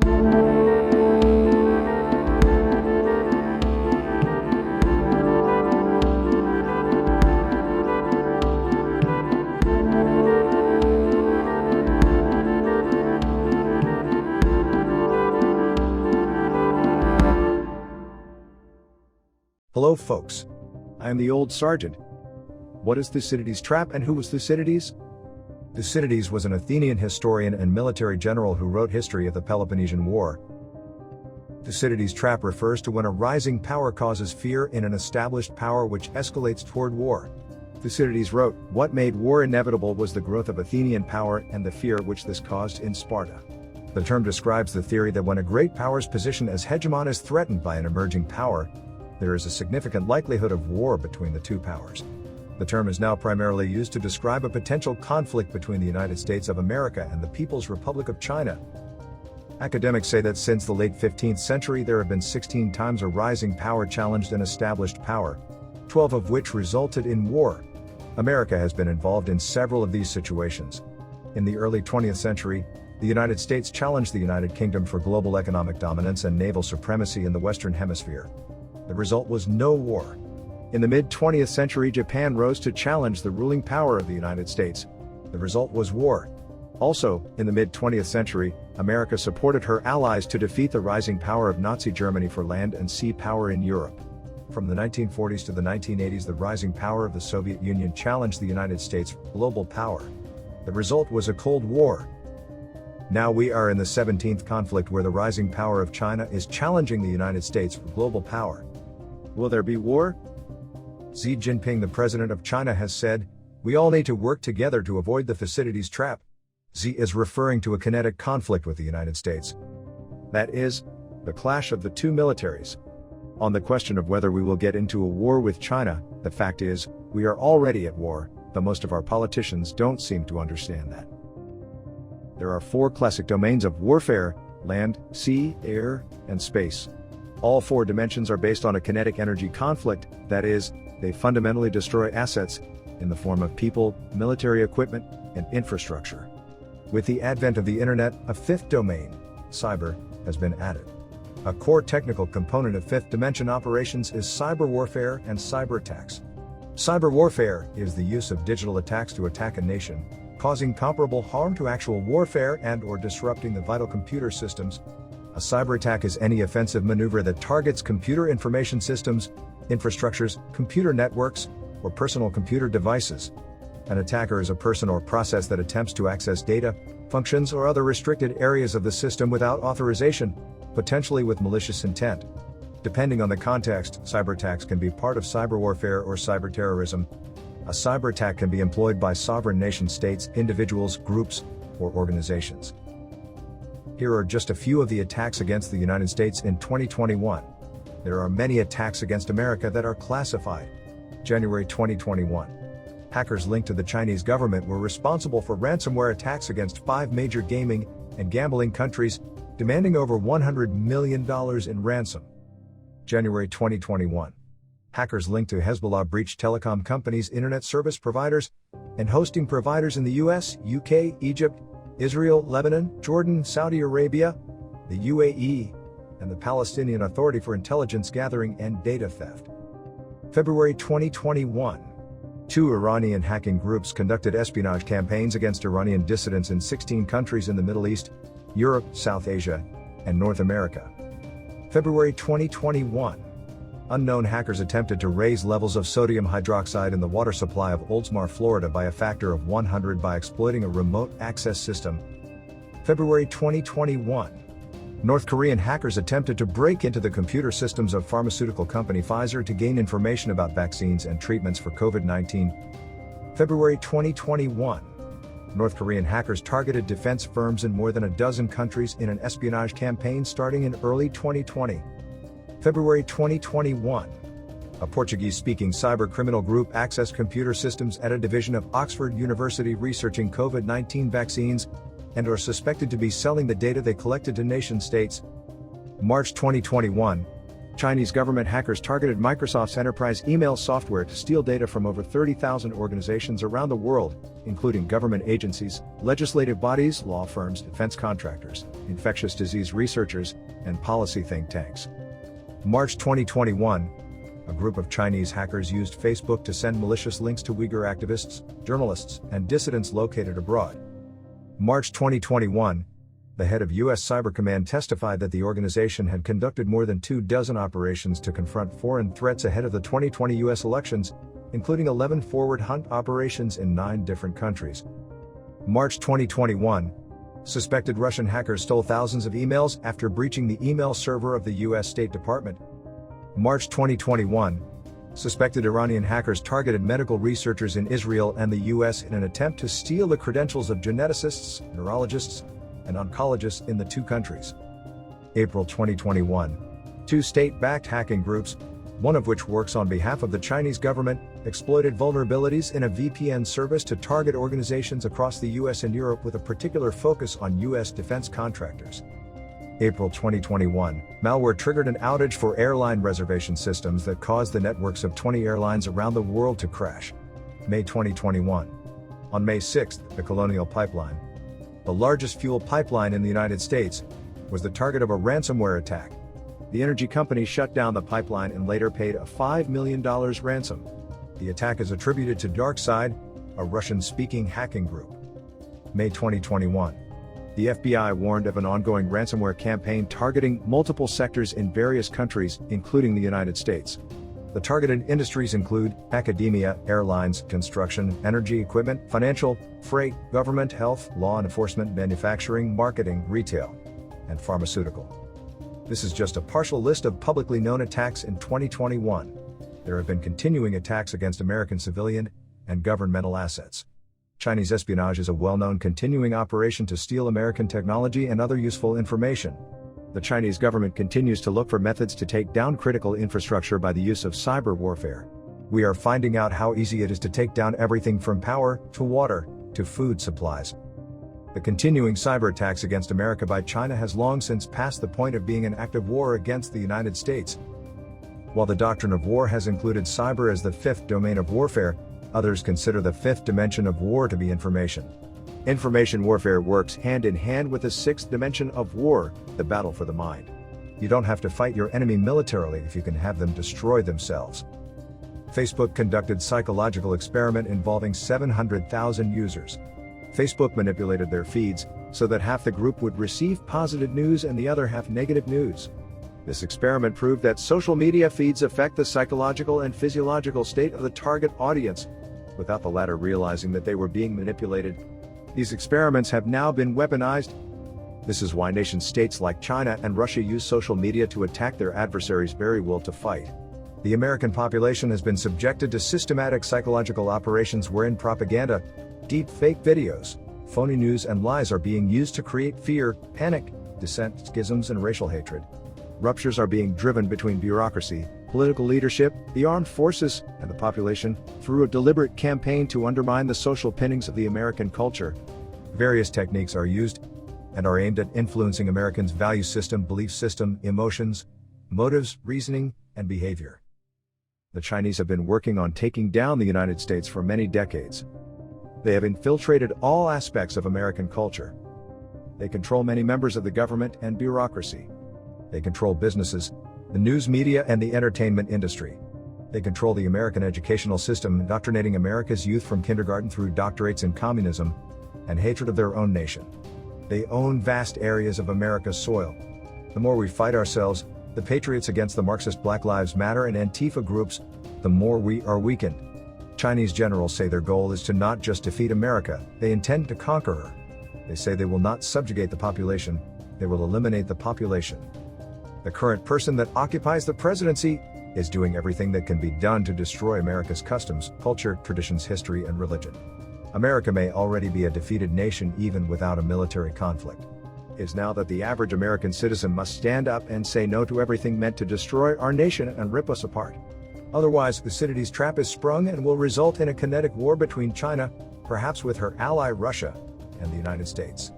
Hello folks. I am the old sergeant. What is Thucydides Trap and who was Thucydides? Thucydides was an Athenian historian and military general who wrote history of the Peloponnesian War. Thucydides Trap refers to when a rising power causes fear in an established power which escalates toward war. Thucydides wrote, "What made war inevitable was the growth of Athenian power and the fear which this caused in Sparta." The term describes the theory that when a great power's position as hegemon is threatened by an emerging power, there is a significant likelihood of war between the two powers. The term is now primarily used to describe a potential conflict between the United States of America and the People's Republic of China. Academics say that since the late 15th century there have been 16 times a rising power challenged an established power, 12 of which resulted in war. America has been involved in several of these situations. In the early 20th century, the United States challenged the United Kingdom for global economic dominance and naval supremacy in the Western Hemisphere. The result was no war. In the mid-20th century, Japan rose to challenge the ruling power of the United States. The result was war. Also, in the mid-20th century, America supported her allies to defeat the rising power of Nazi Germany for land and sea power in Europe. From the 1940s to the 1980s, the rising power of the Soviet Union challenged the United States for global power. The result was a Cold War. Now we are in the 17th conflict where the rising power of China is challenging the United States for global power. Will there be war? Xi Jinping, the president of China, has said, "We all need to work together to avoid the Thucydides trap." Xi is referring to a kinetic conflict with the United States. That is, the clash of the two militaries. On the question of whether we will get into a war with China, the fact is, we are already at war, though most of our politicians don't seem to understand that. There are four classic domains of warfare: land, sea, air, and space. All four dimensions are based on a kinetic energy conflict, that is, they fundamentally destroy assets, in the form of people, military equipment, and infrastructure. With the advent of the internet, a fifth domain, cyber, has been added. A core technical component of fifth dimension operations is cyber warfare and cyber attacks. Cyber warfare is the use of digital attacks to attack a nation, causing comparable harm to actual warfare and/or disrupting the vital computer systems. A cyber attack is any offensive maneuver that targets computer information systems, infrastructures, computer networks, or personal computer devices. An attacker is a person or process that attempts to access data, functions, or other restricted areas of the system without authorization, potentially with malicious intent. Depending on the context, cyber attacks can be part of cyber warfare or cyber terrorism. A cyber attack can be employed by sovereign nation states, individuals, groups, or organizations. Here are just a few of the attacks against the United States in 2021. There are many attacks against America that are classified. January 2021. Hackers linked to the Chinese government were responsible for ransomware attacks against 5 major gaming and gambling countries, demanding over $100 million in ransom. January 2021. Hackers linked to Hezbollah breached telecom companies, internet service providers, and hosting providers in the US, UK, Egypt, Israel, Lebanon, Jordan, Saudi Arabia, the UAE, and the Palestinian Authority for Intelligence Gathering and Data Theft. February 2021. 2 Iranian hacking groups conducted espionage campaigns against Iranian dissidents in 16 countries in the Middle East, Europe, South Asia, and North America. February 2021. Unknown hackers attempted to raise levels of sodium hydroxide in the water supply of Oldsmar, Florida by a factor of 100 by exploiting a remote access system. February 2021. North Korean hackers attempted to break into the computer systems of pharmaceutical company Pfizer to gain information about vaccines and treatments for COVID-19. February 2021. North Korean hackers targeted defense firms in more than a dozen countries in an espionage campaign starting in early 2020. February 2021. A Portuguese-speaking cyber-criminal group accessed computer systems at a division of Oxford University researching COVID-19 vaccines and are suspected to be selling the data they collected to nation-states. March 2021. Chinese government hackers targeted Microsoft's enterprise email software to steal data from over 30,000 organizations around the world, including government agencies, legislative bodies, law firms, defense contractors, infectious disease researchers, and policy think tanks. March 2021, a group of Chinese hackers used Facebook to send malicious links to Uyghur activists, journalists, and dissidents located abroad. March 2021, the head of U.S. Cyber Command testified that the organization had conducted more than 24 operations to confront foreign threats ahead of the 2020 U.S. elections, including 11 forward hunt operations in 9 different countries. March 2021, suspected Russian hackers stole thousands of emails after breaching the email server of the U.S. State Department. March 2021, suspected Iranian hackers targeted medical researchers in Israel and the U.S. in an attempt to steal the credentials of geneticists, neurologists, and oncologists in the 2 countries. April 2021, 2 state-backed hacking groups, one of which works on behalf of the Chinese government, exploited vulnerabilities in a VPN service to target organizations across the US and Europe with a particular focus on US defense contractors. April 2021, malware triggered an outage for airline reservation systems that caused the networks of 20 airlines around the world to crash. May 2021. On May 6, the Colonial Pipeline, the largest fuel pipeline in the United States, was the target of a ransomware attack. The energy company shut down the pipeline and later paid a $5 million ransom. The attack is attributed to DarkSide, a Russian-speaking hacking group. May 2021. The FBI warned of an ongoing ransomware campaign targeting multiple sectors in various countries, including the United States. The targeted industries include academia, airlines, construction, energy equipment, financial, freight, government, health, law enforcement, manufacturing, marketing, retail, and pharmaceutical. This is just a partial list of publicly known attacks in 2021. There have been continuing attacks against American civilian and governmental assets. Chinese espionage is a well-known continuing operation to steal American technology and other useful information. The Chinese government continues to look for methods to take down critical infrastructure by the use of cyber warfare. We are finding out how easy it is to take down everything from power, to water, to food supplies. The continuing cyber attacks against America by China has long since passed the point of being an active war against the United States. While the doctrine of war has included cyber as the 5th domain of warfare, others consider the 5th dimension of war to be information. Information warfare works hand in hand with the 6th dimension of war, the battle for the mind. You don't have to fight your enemy militarily if you can have them destroy themselves. Facebook conducted psychological experiment involving 700,000 users. Facebook manipulated their feeds so that half the group would receive positive news and the other half negative news. This experiment proved that social media feeds affect the psychological and physiological state of the target audience, without the latter realizing that they were being manipulated. These experiments have now been weaponized. This is why nation-states like China and Russia use social media to attack their adversaries' very will to fight. The American population has been subjected to systematic psychological operations wherein propaganda, deep fake videos, phony news and lies are being used to create fear, panic, dissent, schisms and racial hatred. Ruptures are being driven between bureaucracy, political leadership, the armed forces, and the population, through a deliberate campaign to undermine the social pinnings of the American culture. Various techniques are used and are aimed at influencing Americans' value system, belief system, emotions, motives, reasoning, and behavior. The Chinese have been working on taking down the United States for many decades. They have infiltrated all aspects of American culture. They control many members of the government and bureaucracy. They control businesses, the news media and the entertainment industry. They control the American educational system, indoctrinating America's youth from kindergarten through doctorates in communism and hatred of their own nation. They own vast areas of America's soil. The more we fight ourselves, the patriots against the Marxist Black Lives Matter and Antifa groups, the more we are weakened. Chinese generals say their goal is to not just defeat America, they intend to conquer her. They say they will not subjugate the population, they will eliminate the population. The current person that occupies the presidency is doing everything that can be done to destroy America's customs, culture, traditions, history, and religion. America may already be a defeated nation even without a military conflict. It is now that the average American citizen must stand up and say no to everything meant to destroy our nation and rip us apart. Otherwise, the Thucydides Trap is sprung and will result in a kinetic war between China, perhaps with her ally Russia, and the United States.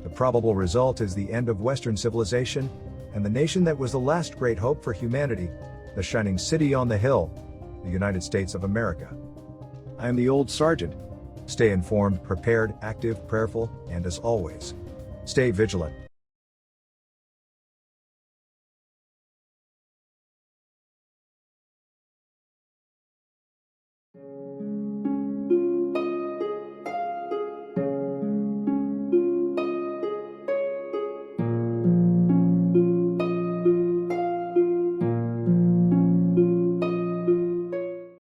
The probable result is the end of Western civilization, and the nation that was the last great hope for humanity, the shining city on the hill, the United States of America. I am the old sergeant. Stay informed, prepared, active, prayerful, and as always, stay vigilant.